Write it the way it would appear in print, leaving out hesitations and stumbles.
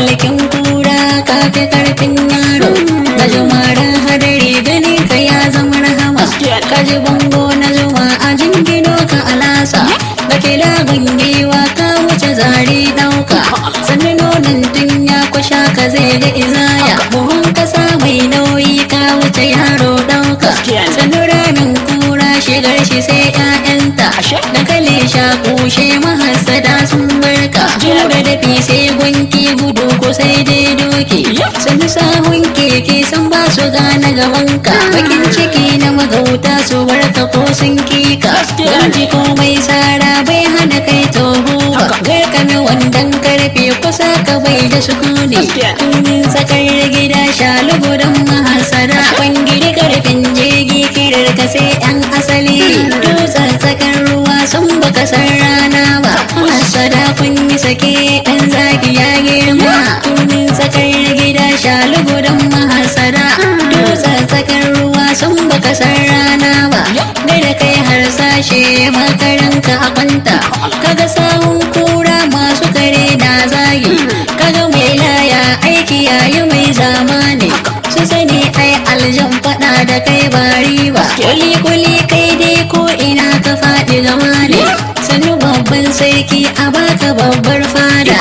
mulkin kura kafi karfin yaro ka jumara hadari gani ka ya zama rahama ka ji bango na zuma a jingino ka alasa ga kilaban giwa ka wuce zari dauka sannan nonon tunya kwasha ka zai ga izaya buhun kasa mai nauyi ka wuce yaro dauka sannan ramin kura shigar shi sai 'ya'yanta da kale sha kushe mahasada sun barka jura da fi sai gunki gudu ko sai dai doki sannu sahun keke san ba su gane gabanka bakin ciki na magauta su barka ko sun kika ganji komai sara bai hana kai toho ba garkame wandan karfe kusa ka bai da sukuni tunin tsakar gida shalugudan mahasara kwangiri karfin jirgi kirar ka sai 'yan asali dutsen tsakar ruwa sun baka san rana ba mahasara kun yi sake ɗan zaki ya girma tunin tsakar gida shalugudan mahasara dutsen tsakar ruwa sun baka san rana ba da kai har sashe makaranka a kwanta kaga sahun kura masu kare na zagi kaga mai laya aiki yayi mai zamani su sani ai aljan fada da kai ba riba kuli kai dai ko ina ka faɗi gama ne sannu babban sarki a baka babbar fada